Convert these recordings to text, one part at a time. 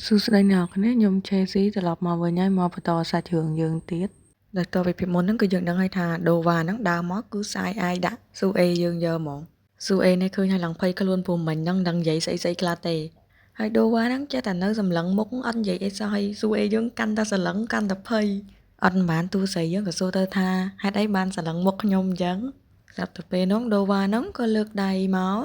សួស្តីអ្នកនរគ្នាខ្ញុំឆេស៊ីត្រឡប់មកវិញហើយមកបន្តសាច់រឿងយើងទៀតដែលតទៅពីមុនហ្នឹងគឺយើងដឹងហើយថាដូវ៉ាហ្នឹងដើរមកគឺស្អាយអាយដាក់ស៊ូអេយើងយកហ្មងស៊ូអេនេះឃើញហើយឡើងភ័យខ្លួនព្រោះមិញហ្នឹងដឹងនិយាយស្អីស្អីខ្លះទេហើយដូវ៉ាហ្នឹងចេះតែនៅសម្លឹងមុខអត់និយាយអីសោះហើយស៊ូអេយើងកាន់តែសម្លឹងកាន់តែភ័យអត់បានទូស្រីយើងក៏សួរទៅថាហេតុអីបានសម្លឹងមុខខ្ញុំអញ្ចឹងស្រាប់តែពេលហ្នឹងដូវ៉ាហ្នឹងក៏លើកដៃមក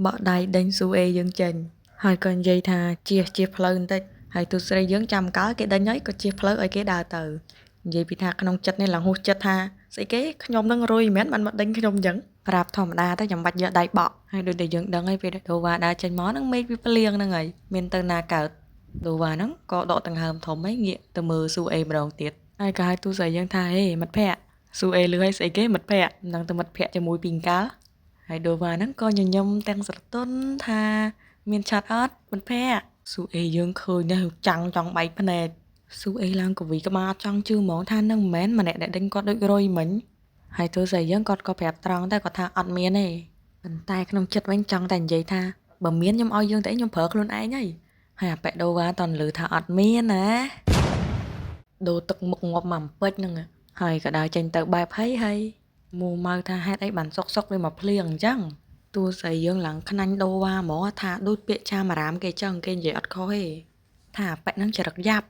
បក់ដៃដេញស៊ូអេយើងចេញហើយក៏និយាយថាជៀសផ្លូវបន្តិចហើយទូស្រីយើងចាំកើគេដេញហើយក៏ជៀសផ្លូវឲ្យគេដើរទៅនិយាយពីថាក្នុងចិត្តនេះឡើងហួសចិត្តថាស្អីគេខ្ញុំនឹងរុយមិនមែនបានមកដេញខ្ញុំអញ្ចឹងប្រាប់ធម្មតាទៅចាំបាច់យកដៃបក់ហើយដូចតែយើងដឹងហើយពេលដូវ៉ាដើរចេញមកហ្នឹងមេឃវាភ្លៀងហ្នឹងហើយមានទៅណាកើតដូវ៉ាហ្នឹងក៏ដកដង្ហើមធំហើយងាកទៅមើលស៊ូអេម្ដងទៀតហើយក៏ហៅទូស្រីយើងថាហេមិត្តភក្តិស៊ូអេលឺឲ្យស្អីគេមិត្តភក្តិមិនដឹងទៅមិត្តភក្តិជាមួយពីកាលហើយដូវ៉ាហ្នឹងក៏ញញឹមទាំងស្រទន់ថាមានឆាត់អត់មិត្តភក្តិស៊ូអេយើងឃើញដែរចាំងចង់បែកភ្នែកស៊ូអេឡើងកវីក្បាលអត់ចង់ជឿហ្មងថានឹងមិនមែនម្នាក់ដែលដេញគាត់ដូចរុយមិញហើយទូស្រីយើងគាត់ក៏ប្រាប់ត្រង់តែគាត់ថាអត់មានទេប៉ុន្តែក្នុងចិត្តវិញចង់តែនិយាយថាបើមានខ្ញុំឲ្យយើងតែខ្ញុំប្រើខ្លួនឯងហើយអាប៉ែដូវ៉ាតន់លឺថាអត់មានណាដូរទឹកមុខងាប់មកពេជ្រហ្នឹងហើយក៏ដើរចេញទៅបែបហើយមូម៉ៅថាហេតុអីបានសុកវាមកភ្លៀងអញ្ចឹងទូស្រីយើងឡើងខ្នាញ់ដូវ៉ាហ្មងថាដូចពាក្យចាមអារាមគេចឹងគេនិយាយអត់ខុសទេថាប៉ែហ្នឹងចរិតយ៉ាប់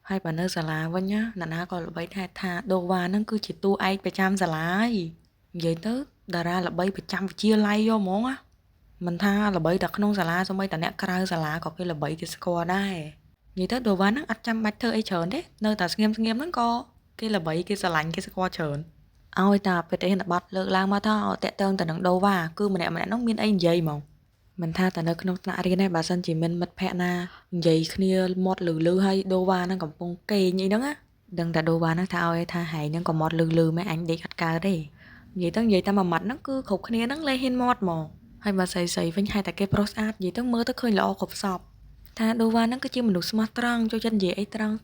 ហើយបើនៅសាលាវិញណាណាក៏ល្បីថាដូវ៉ាហ្នឹងគឺជាតួឯកប្រចាំសាលាហើយនិយាយទៅតារាល្បីប្រចាំវិទ្យាល័យយកហ្មងមិនថាល្បីតែក្នុងសាលាសូម្បីតែអ្នកក្រៅសាលាក៏គេល្បីគេស្គាល់ដែរនិយាយទៅដូវ៉ាហ្នឹងអត់ចាំបាច់ធ្វើអីច្រើនទេនៅតែស្ងៀមហ្នឹងក៏គេល្បីគេស្រឡាញ់គេស្គាល់ច្រើនឲ្យតែប្រធានបទលើកឡើងមកថាតាក់ទងទៅនឹងដូវ៉ាគឺម្នាក់ហ្នឹងមានអីនិយាយហ្មងមិនថាតែនៅក្នុងថ្នាក់រៀនទេបើសិនជាមានមិត្តភ័ក្តិណានិយាយគ្នាមាត់លឺហើយដូវ៉ាហ្នឹងកំពុងកេងអីហ្នឹងដឹងតែដូវ៉ាហ្នឹងថាឲ្យថាហែងហ្នឹងក៏មាត់លឺមែនអញដេកអត់កើតទេនិយាយតែមួយម៉ាត់ហ្នឹងគឺគ្រប់គ្នាហ្នឹងលេហ៊ានមាត់ហ្មងហើយបើស្រីវិញហេតុតែគេប្រុសស្អាតនិយាយទៅមើលទៅឃើញល្អគ្រប់សពថាដូវ៉ាហ្នឹងគឺជាមនុស្សស្មោះត្រង់ចូលចិត្តនិយាយអីត្រង់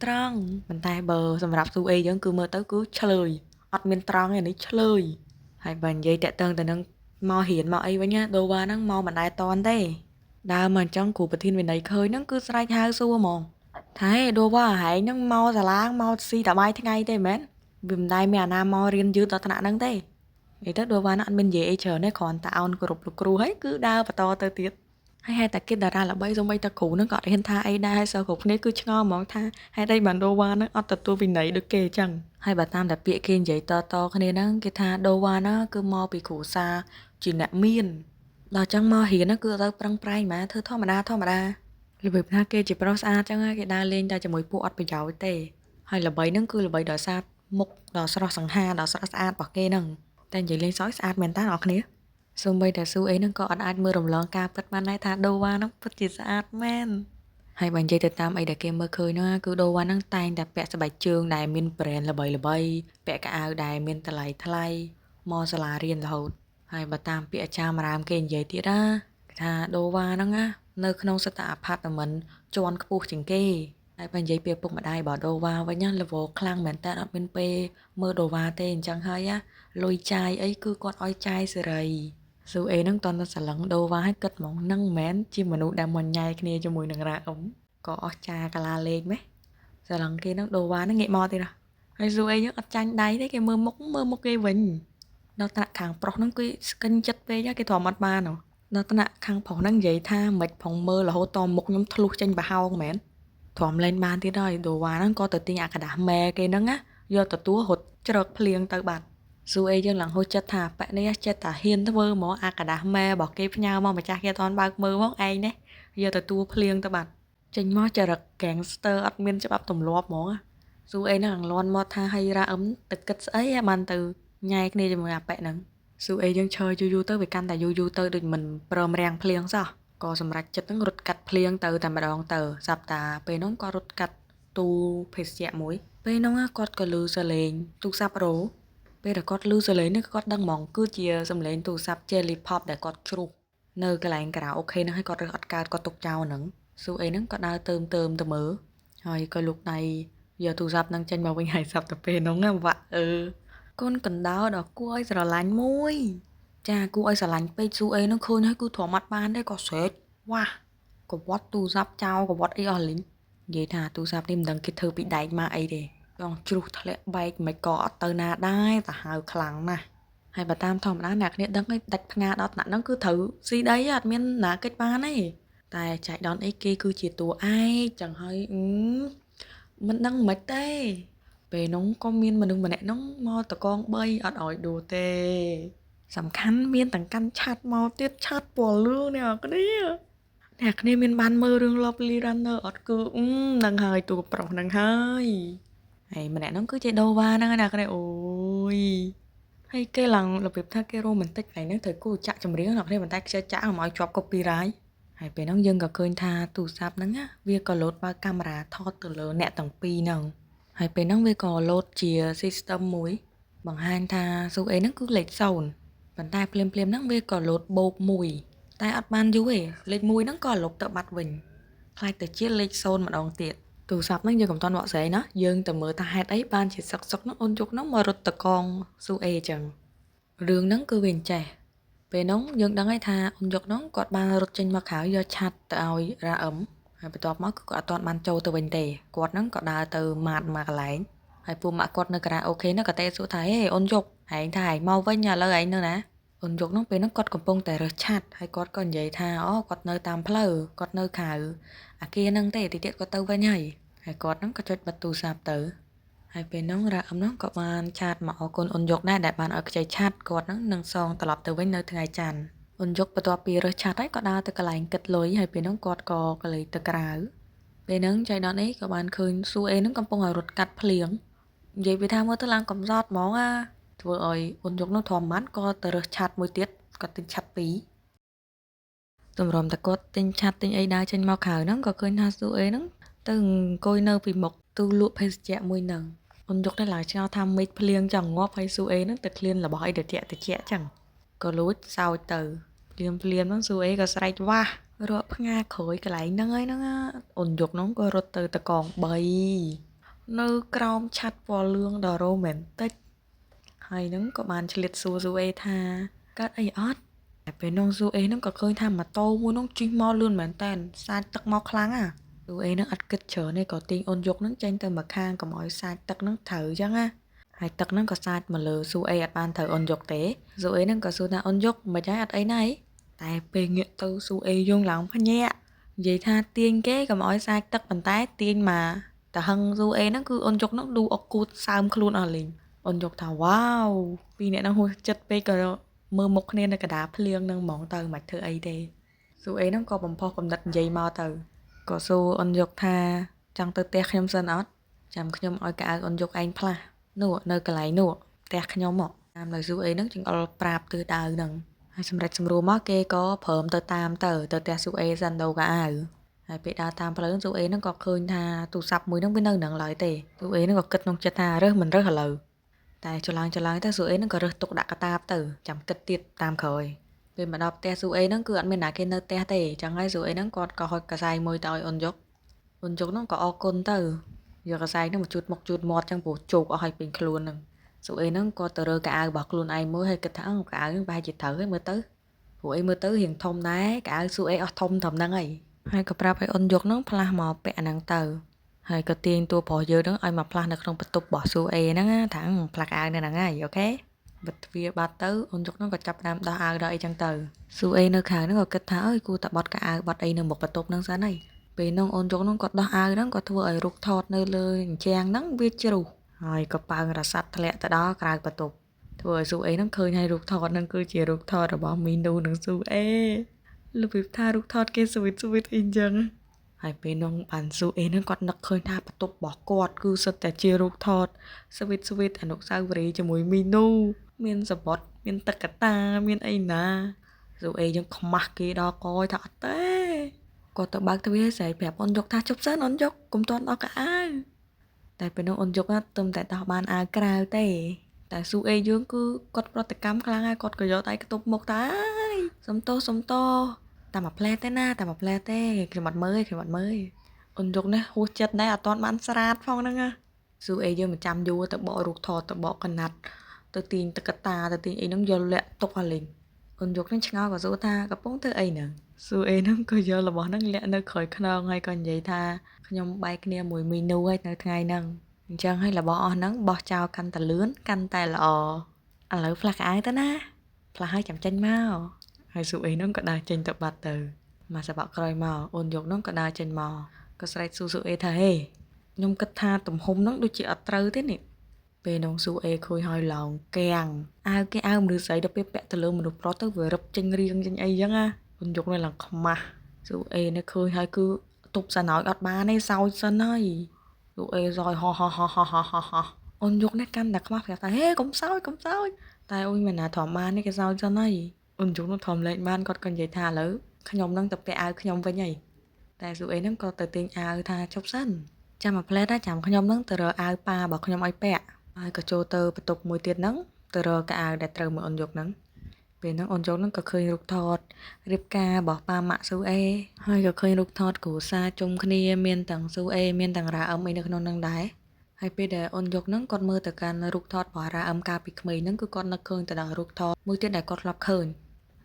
ប៉ុន្តែបើសម្រាប់ស៊ូអេយើងគឺមើលទៅគឺឆ្លើយអត់មានត្រង់ទេនេះឆ្លើយហើយបើនិយាយតាក់ទងទៅនឹងមករៀនមកអីវិញដូវ៉ាហ្នឹងមកមិនដែលតន់ទេដើរមកអញ្ចឹងគ្រូប្រធានវិន័យឃើញហ្នឹងគឺស្រែកហៅសួរហ្មងថាហេដូវ៉ាហែងហ្នឹងមកសាលាមកស៊ីតាបាយថ្ងៃទេមែនវាមិនដែលមានអាណាមករៀនយឺតដល់ថ្នាក់ហ្នឹងទេនិយាយទៅដូវ៉ាហ្នឹងអត់មាននិយាយអីច្រើនទេគ្រាន់តែអោនគោរពលោកគ្រូហើយគឺដើរបន្តទៅទៀតហើយហេតុតែគេតារាល្បីសូម្បីតែគ្រូហ្នឹងក៏អត់ហ៊ានថាអីដែរហើយសិស្សគ្រប់គ្នាគឺឆ្ងល់ហ្មងថាហេតុអីបានដូវ៉ាហ្នឹងអត់ទទួលវិន័យដូចគេអញ្ចឹងហើយបើតាមតែពាក្យគេនិយាយតគ្នាហ្នឹងគេថាដូវ៉ាហ្នឹងគឺមកពីគ្រូសាជាអ្នកមានដល់អញ្ចឹងមករៀនហ្នឹងគឺទៅប្រឹងប្រែងម៉ាធ្វើធម្មតារបៀបថាគេជាប្រុសស្អាតអញ្ចឹងគេដើរលេងតែជាមួយពួកអត់ប្រយោជន៍ទេហើយល្បីហ្នឹងគឺល្បីដោយសារមុខដ៏ស្រស់សង្ហាដ៏ស្រស់ស្អាតរបស់គេហ្នឹងតែនិយាយលេងសើចស្អាតមែនតើអ្នកគ្នាសូម្បីតែស៊ូអេហ្នឹងក៏អត់អាចមើលរំលងការពិតបានដែរថាដូវ៉ាហ្នឹងពិតជាស្អាតមែនហើយបើនិយាយទៅតាមអីដែលគេមើលឃើញហ្នឹងគឺដូវ៉ាហ្នឹងតែងតែពាក់ស្បែកជើងដែលមាន brand ល្បីពាក់កៅអៅដែលមានតម្លៃថ្លៃមកសាលារៀនរហូតហើយបើតាមពាក្យអាចារ្យមារាមគេនិយាយទៀតគេថាដូវ៉ាហ្នឹងនៅក្នុងសិតអាផាតមិនជាន់ខ្ពស់ជាងគេហើយបើនិយាយពីឪពុកម្ដាយបើដូវ៉ាវិញlevel ខ្លាំងមែនតើអត់មានពេលមើលដូវ៉ាទេអញ្ចឹងហើយលុយចាយអីគឺគាត់ឲ្យចាយសេរីស៊ូអេហ្នឹងតន់តែស្រឡឹងដូវ៉ាឲ្យគិតហ្មងនឹងមិនមែនជាមនុស្សដែលមកញ៉ៃគ្នាជាមួយនឹងរ៉ាអ៊ំក៏អស់ចាកាឡាលេខម៉េះស្រឡឹងគេហ្នឹងដូវ៉ាហ្នឹងងាកមកទៀតហើយស៊ូអេយើងអត់ចាញ់ដៃទេគេមើលមុខគេវិញដល់ថ្នាក់ខាងប្រុសហ្នឹងគឺស្កិនចិត្តពេកគេទ្រាំអត់បានដល់ថ្នាក់ខាងប្រុសហ្នឹងនិយាយថាមិនផងមើលរហូតតមុខខ្ញុំធ្លុះចេញប្រហោងមែនទ្រាំលែងបានទៀតហើយដូវ៉ាហ្នឹងក៏ទៅទិញអាកដាស់ម៉ែគេហ្នឹងយកទទួលរត់ជ្រកភ្លៀងទៅបាត់ស៊ូអេយើងឡើងហូចចិត្តថាប៉ែនេះចិត្តតែហ៊ានធ្វើហ្មងអាកដាស់ម៉ែរបស់គេផ្ញើមកម្ចាស់គេអត់ទាន់បើកមើលមកឯងនេះយកទទួលភ្លៀងទៅបាត់ចេញមកចរិត gangster អត់មានច្បាប់ទម្លាប់ហ្មងស៊ូអេហ្នឹងឡើងលន់មកថាហើយរ៉ាអឹមទៅគិតស្អីបានទៅញ៉ៃគ្នាជាមួយអាប៉ែហ្នឹងស៊ូអេយើងឈរយូរទៅវាកាន់តែយូរទៅដូចមិនព្រមរាំងភ្លៀងសោះក៏សម្រេចចិត្តហ្នឹងរត់កាត់ភ្លៀងទៅតែម្ដងទៅស្រាប់តាពេលហ្នឹងក៏រត់កាត់ទូភេសជ្ជៈមួយពេលហ្នឹងគាត់ក៏លឺសលេងទូរស័ព្ទរោពេលដែលគាត់លឺសលេងនេះគាត់ដឹងហ្មងគឺជាសំឡេងទូរស័ព្ទ Jelly Pop ដែលគាត់ជ្រុះនៅកន្លែងការ៉ាអូខេហ្នឹងហើយគាត់រើសអត់កើតគាត់ទុកចោលហ្នឹងស៊ូអេហ្នឹងក៏ដើរទៅទៅមើលហើយក៏លូកដៃយកទូរស័ព្ទហ្នឹងចេញមកវិញហើយស្រាប់តែពេលហ្នឹងវាក់កូនកណ្ដោដ៏គួរឲ្យស្រឡាញ់មួយចាគួរឲ្យស្រឡាញ់ពេកស៊ូអេហ្នឹងឃើញហើយគឺទ្រាំអត់បានទេក៏ស្រែកវ៉ាកវត្តទូរស័ព្ទចោលកវត្តអីអស់លីង និយាយថាទូរស័ព្ទនេះមិនដឹងគេធ្វើពីដែកមកអីទេចង់ជ្រុះធ្លាក់បែកមិនក៏អត់ទៅណាដែរតែហៅខ្លាំងណាស់ហើយបើតាមធម្មតាអ្នកគ្នាដឹងឯងដាច់ផ្ងាដល់ថ្នាក់ហ្នឹងគឺត្រូវស៊ីដីអត់មានណាកិច្ចបានទេតែចៃដន្យអីគេគឺជាតួឯកចឹងហើយមិនដឹងមិនទេពេលនោះក៏មានមនុស្សម្នាក់ហ្នឹងមកតកង3អត់ឲ្យដួលទេសំខាន់មានទាំងកាន់ឆាត់មកទៀតឆាត់ពណ៌លឿងអ្នកគ្នាមានបានមើលរឿង Lovely Runner អត់គឺនឹងហើយតួប្រុសនឹងហើយហើយម្នាក់ហ្នឹងគឺជាដូវ៉ាហ្នឹងអ្នកគ្នាអូយហើយគេឡើងរបៀបថាគេរ៉ូមែនទិកហ្នឹងត្រូវគូចាក់ចម្រៀងអ្នកគ្នាប៉ុន្តែខ្ជិលចាក់ឲ្យជាប់ copyright ហើយពេលហ្នឹងយើងក៏ឃើញថាទូរស័ព្ទហ្នឹងវាក៏លោតបើកាមេរ៉ាថតទៅលើអ្នកទាំងពីរហ្នឹងហើយពេលហ្នឹងវាក៏លោតជា system មួយបង្ហាញថាស៊ូអេហ្នឹងគឺលេខ0ប៉ុន្តែភ្លាមហ្នឹងវាក៏លោតបូក1តែអត់បានយូរទេលេខ1ហ្នឹងក៏លុបទៅបាត់វិញខ្លាចទៅជាលេខ0ម្ដងទៀតទូរស័ព្ទហ្នឹងយើងកំតាន់បកស្រាយណាយើងទៅមើលថាហេតុអីបានជាសឹកហ្នឹងអូនយុកហ្នឹងមករត់តកងស៊ូអេចឹងរឿងហ្នឹងគឺវាអញ្ចេះពេលហ្នឹងយើងដឹងហើយថាអូនយុកហ្នឹងគាត់បានរត់ចេញមកក្រៅយកឆាត់ទៅឲ្យរ៉ាអឹមហើយបន្ទាប់មកគឺគាត់អត់ទាន់បានចូលទៅវិញទេគាត់ហ្នឹងក៏ដើរទៅម៉ាតមកកន្លែងហើយពួកម៉ាក់គាត់នៅការ៉ាអូខេហ្នឹងក៏តែសួរថាហេអូនយុកហែងថាហែងមកវិញឥឡូវឯងនៅណាអូនយុកហ្នឹងពេលហ្នឹងគាត់កំពុងតែរើសឆាត់ហើយគាត់ក៏និយាយថាអូគាត់នៅតាមផ្លូវគាត់នៅក្រៅអាគារហ្នឹងទេតិចទៀតគាត់ទៅវិញហើយគាត់ហ្នឹងក៏ចុចបិទទូរស័ព្ទទៅហើយពេលហ្នឹងរ៉ាអឹមហ្នឹងក៏បានឆាតមកអរគុណអូនយុកដែរដែលបានឲ្យខ្ចីឆាត់គាត់ហ្នឹងនឹងសងត្រឡប់ទៅវិញនៅថ្ងៃច័ន្ទអូនយុកបន្ទាប់ពីរើសឆាត់ហើយក៏ដើរទៅកន្លែងគិតលុយហើយពេលហ្នឹងគាត់ក៏កលេចទៅក្រៅពេលហ្នឹងចៃដន្យអីក៏បានឃើញស៊ូអេហ្នឹងកំពុងឲ្យរត់កាត់ភ្លៀងនិយាយពីថាមើលទៅឡើងកំសត់ហ្មងធ្វើឲ្យអូនយុកនោះធម្មតាក៏ទៅរើសឆាត់មួយទៀតគាត់ទិញឆាត់2តម្រាំតែគាត់ទិញឆាត់ទិញអីដើរចេញមកក្រៅហ្នឹងក៏ឃើញថាស៊ូអេហ្នឹងទៅអង្គុយនៅពីមុខទូលក់ភេសជ្ជៈមួយហ្នឹងអូនយុកនេះឡើងឆ្ងល់ថាមេឃភ្លៀងចង់ងាប់ហើយស៊ូអេហ្នឹងទៅឃ្លានរបស់អីត្រជាក់ចឹងក៏លួចសោចទៅភ្លាមហ្នឹងស៊ូអេក៏ស្រែកវ៉ាស់រកផ្ងាក្រោយកន្លែងហ្នឹងហើយហ្នឹងអូនយុកហ្នឹងក៏រត់ទៅតកង3នៅក្រោមឆាត់ពណ៌លឿងដ៏រ៉ូមែនទិកហើយហ្នឹងក៏បានឆ្លៀតសួរស៊ូអេថាកើតអីអត់តែពេលនោះស៊ូអេហ្នឹងក៏ឃើញថាម៉ូតូមួយហ្នឹងជិះមកលឿនមែនតើសាច់ទឹកមកខ្លាំងស៊ូអេហ្នឹងអត់គិតច្រើនទេក៏ទាញអូនយុកហ្នឹងចេញទៅមកខាងកុំឲ្យសាច់ទឹកហ្នឹងត្រូវចឹងហើយទឹកហ្នឹងក៏សាច់មកលើស៊ូអេអត់បានត្រូវអូនយុកទេស៊ូអេហ្នឹងក៏សួរថាអូនយុកមិនហើយអត់អីណាតែពេលងាកទៅស៊ូអេយងឡើងភ្ញាក់និយាយថាទាញគេកុំឲ្យសាច់ទឹកប៉ុន្តែទាញមកតែហឹងស៊ូអេហ្នឹងគឺអូនយុកហ្នឹងឌូអុកគូតសើមខ្លួនអស់លេងអូនយុកថាវ៉ាវពីរអ្នកហ្នឹងហួសចិត្តពេកក៏មើលមុខគ្នានៅកណ្ដាលភ្លៀងហ្នឹងហ្មងទៅមិនធ្វើអីទេស៊ូអេហ្នឹងក៏បំផុសកំណត់និយាយមកទៅក៏សួរអូនយុកថាចង់ទៅផ្ទះខ្ញុំសិនអត់ចាំខ្ញុំឲ្យកៅអៅអូនយុកឯងផ្លាស់នោះនៅកន្លែងនោះផ្ទះខ្ញុំមកតាមនៅស៊ូអេហ្នឹងចង្អុលប្រាប់ទិសដៅហ្នឹងហើយសម្រាប់សម្រួលមកគេក៏ព្រមទៅតាមទៅផ្ទះស៊ូអេសិនដូរកៅអៅហើយពេលដើរតាមផ្លូវស៊ូអេហ្នឹងក៏ឃើញថាទូរស័ព្ទមួយហ្នឹងវានៅនឹងឡើយទេស៊ូអេហ្នឹងក៏គិតក្នុងចិត្តថារើសមិនរើសឥឡូវតែចឡើងទៅស៊ូអេហ្នឹងក៏រើសទុកដាក់កតាបទៅចាំគិតទៀតតាមក្រោយពេលមកដល់ផ្ទះស៊ូអេហ្នឹងគឺអត់មានណាគេនៅផ្ទះទេចឹងហើយស៊ូអេហ្នឹងគាត់ក៏ហុចកសែងមួយទៅឲ្យអូនយុកហ្នឹងក៏អរគុណទៅយកកសែងហ្នឹងមកជូតមុខជូតមាត់ចឹងព្រោះជោកអស់ឲ្យពេញខ្លួនហ្នឹងស៊ូអេហ្នឹងក៏ទៅរើកៅអៅរបស់ខ្លួនឯងមួយហើយគិតថាកៅអៅហ្នឹងប្រហែលជាត្រូវហើយមើលទៅព្រោះអីមើលទៅរៀងធំដែរកៅអៅស៊ូអេអស់ធំត្រឹមហ្នឹងហើយក៏ប្រាប់ឲ្យអូនយុកហ្នឹងផ្លាស់មកពាក់អាហ្នឹងទៅហើយក៏ទាញតួប្រុសយើងហ្នឹងឲ្យមកផ្លាស់នៅក្នុងបន្ទប់របស់ស៊ូអេហ្នឹងថាផ្លាស់កៅអៅនៅហ្នឹងហើយអូខេបិទទ្វារបាត់ទៅអូនយុកហ្នឹងក៏ចាប់ផ្ដើមដោះអាវដោះអីចឹងទៅស៊ូអេនៅខាងហ្នឹងក៏គិតថាអើយគួរតែបត់កៅអៅបត់អីនៅមុខបន្ទប់ហ្នឹងសិនហើយពេលហ្នឹងអូនយុកហ្នឹងក៏ដោះអាវហ្នឹងក៏ធ្វើឲ្យរូបថតនៅលើអញ្ចាំងហ្នឹងវាជ្រុះហើយក៏ប៉ើងរសាត់ធ្លាក់ទៅដល់ក្រៅបន្ទប់ធ្វើឲ្យស៊ូអេហ្នឹងឃើញហើយរូបថតហ្នឹងគឺជារូបថតរបស់មីនូនិងស៊ូអេលុបថារូបថតគេស្វីតអីចឹងហើយពេលនោះបានស៊ូអេហ្នឹងគាត់នឹកឃើញថាបន្ទប់របស់គាត់គឺសុទ្ធតែជារូបថតស្វីតអនុស្សាវរីយ៍ជាមួយមីនូមានសបុតមានទឹកកតាមានអីណាស៊ូអេយើងខ្មាស់គេដល់កយថាអត់ទេគាត់ទៅបើកទ្វារស្រែកប្រាប់អូនយុកថាជប់សិនអូនយុកកុំទាន់ដល់កៅអៅតែពេលនោះអូនយុកទៅតែដោះបានអាវក្រៅទេតែស៊ូអេយើងគឺគាត់ប្រតិកម្មខ្លាំងហើយគាត់ក៏យកដៃខ្ទប់មុខតែសុំទោសតែមួយផ្លែទេណាតែមួយផ្លែទេខ្ញុំអត់មើលអូនយុកនេះហួសចិត្តដែរអត់ទាន់បានស្រាតផងហ្នឹងស៊ូអេយើងមិនចាំយូរទៅបករូបថតទៅបកកណាត់ទៅទាញទឹកកតាទៅទាញអីហ្នឹងយកលាក់ទុកឲ្យលេង អូនយកនឹងឆ្ងល់ក៏សួរថាកំពុងធ្វើអីហ្នឹងសួរអេហ្នឹងក៏យករបស់ហ្នឹងលាក់នៅក្រោយខ្នងហើយក៏និយាយថាខ្ញុំបែកគ្នាមួយមីនូហើយនៅថ្ងៃហ្នឹងអញ្ចឹងហើយរបស់អស់ហ្នឹងបោះចោលកាន់តែលឿនកាន់តែល្អឥឡូវផ្លាស់កៅអៅទៅណាផ្លាស់ហើយចាំចេញមកហើយសួរអេហ្នឹងក៏ដើរចេញទៅបាត់ទៅមកសបកក្រោយមកអូនយកហ្នឹងក៏ដើរចេញមកក៏ស្រែកសួរអេថាហេខ្ញុំគិតថាទំហំហ្នឹងដូចជាអត់ត្រូវទេនេះពេលនងស៊ូអេឃើញហើយឡោងកាំងអាវគេអាវមនុស្សស្រីដល់ពេលពាក់ទៅលើមនុស្សប្រុសទៅវារឹបចេញរៀងចេញអីចឹងណាអូនយកនៅឡើងខ្មាស់ស៊ូអេនៅឃើញហើយគឺទប់សិនឲ្យអត់បានទេសោចសិនហើយស៊ូអេសោយហោះអូនយកនេះកាន់តែខ្មាស់ប្រាប់ថាហេកុំសោចតែអូនមិនណាធំបាននេះគេសោចសិនហើយអូនយកនោះធំលេងបានគាត់ក៏និយាយថាឥឡូវខ្ញុំនឹងទៅពាក់អាវខ្ញុំវិញហើយតែស៊ូអេហ្នឹងក៏ទៅទិញអាវថាជប់សិនចាំមួយផ្លែតចាំខ្ញុំនឹងទៅរកអាវប៉ារបស់ខ្ញុំឲ្យពាក់ហើយក៏ចូលទៅបន្ទប់មួយទៀតហ្នឹងទៅរកកៅអៅដែលត្រូវមកអូនយកហ្នឹងពេលហ្នឹងអូនយកហ្នឹងក៏ឃើញរូបថតរៀបការរបស់ប៉ាម៉ាក់ស៊ូអេហើយក៏ឃើញរូបថតគ្រួសារជុំគ្នាមានទាំងស៊ូអេមានទាំងរ៉ាអឹមអីនៅក្នុងហ្នឹងដែរហើយពេលដែលអូនយកហ្នឹងគាត់មើលទៅកាន់រូបថតរបស់រ៉ាអឹមកាលពីក្មេងហ្នឹងគឺគាត់នឹកឃើញទៅដល់រូបថតមួយទៀតដែលគាត់ធ្លាប់ឃើញ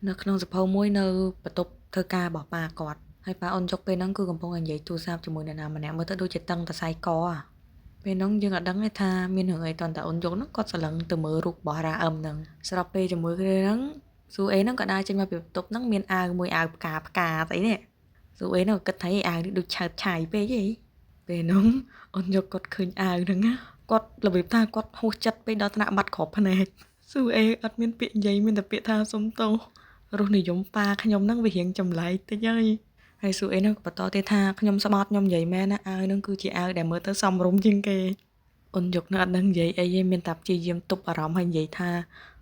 នៅក្នុងសភៅមួយនៅបន្ទប់ធ្វើការរបស់ប៉ាគាត់ហើយប៉ាអូនយកពេលហ្នឹងគឺកំពុងតែនិយាយទូរស័ព្ទជាមួយអ្នកណាម្នាក់មើលទៅដូចជាតឹងតសៃកពេលហ្នឹងយើងអត់ដឹងទេថាមានរឿងអីតន្តែអូនយកហ្នឹងគាត់ស្រឡឹងទៅមើលរូបរបស់រ៉ាអឹមហ្នឹងស្របពេលជាមួយគ្នាហ្នឹងស៊ូអេហ្នឹងក៏ដើរចេញមកពីបន្ទប់ហ្នឹងមានអាវមួយអាវផ្កាស្អីនេះស៊ូអេហ្នឹងក៏គិតថាអាវនេះដូចឆើតឆាយពេកហីពេលហ្នឹងអូនយកគាត់ឃើញអាវហ្នឹងគាត់របៀបថាគាត់ហួសចិត្តពេកដល់ថ្នាក់បាត់ក្របភ្នែកស៊ូអេអត់មានពាក្យនិយាយមានតែពាក្យថាសុំទោសរស់និយមប៉ាខ្ញុំហ្នឹងវារៀងចម្លែកតិចហើយស៊ូអេហ្នឹងក៏បន្តទៀតថាខ្ញុំស្បត់ខ្ញុំនិយាយមែនណាអាវហ្នឹងគឺជាអាវដែលមើលទៅសមរម្យជាងគេអូនយកនៅអត់ដឹងនិយាយអីទេមានតែព្យាយាមទប់អារម្មណ៍ហើយនិយាយថា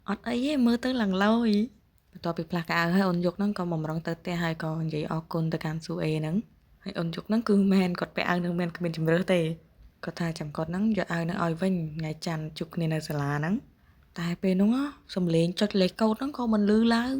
អត់អីទេមើលទៅឡើងឡយបន្ទាប់ពីផ្លាស់កៅអៅហើយអូនយកហ្នឹងក៏បំរុងទៅផ្ទះហើយក៏និយាយអរគុណទៅកាន់ស៊ូអេហ្នឹងហើយអូនយកហ្នឹងគឺមែនគាត់ពាក់អាវហ្នឹងមែនគ្មានជំរើសទេគាត់ថាចាំគាត់ហ្នឹងយកអាវហ្នឹងឲ្យវិញថ្ងៃច័ន្ទជួបគ្នានៅសាលាហ្នឹងតែពេលហ្នឹងសំលេងចុចលេខកូដហ្នឹងក៏មិនលឺឡើង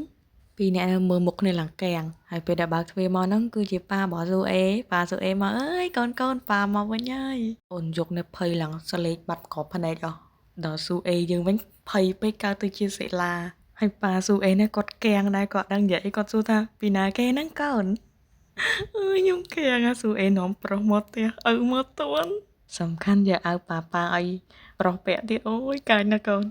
ពីអ្នកមើលមុខគ្នាឡើងកាំងហើយពេលដែលបើកទ្វារមកហ្នឹងគឺជាប៉ារបស់ស៊ូអេប៉ាស៊ូអេមកអើយកូនប៉ាមកវិញហើយអូនយកនៅភ័យឡើងសលេងបាត់ក្របភ្នែកអស់ដល់ស៊ូអេយើងវិញភ័យពេកកើតទៅជាសិលាហើយប៉ាស៊ូអេនេះគាត់កាំងដែរគាត់ដឹងនិយាយគាត់សួរថាពីណាគេហ្នឹងកូនអើយខ្ញុំកាំងស៊ូអេនាំប្រុសមកផ្ទះឪមកតួនសំខាន់យកអាវប៉ាឲ្យប្រុសពាក់ទៀតអូយកាចណាស់កូន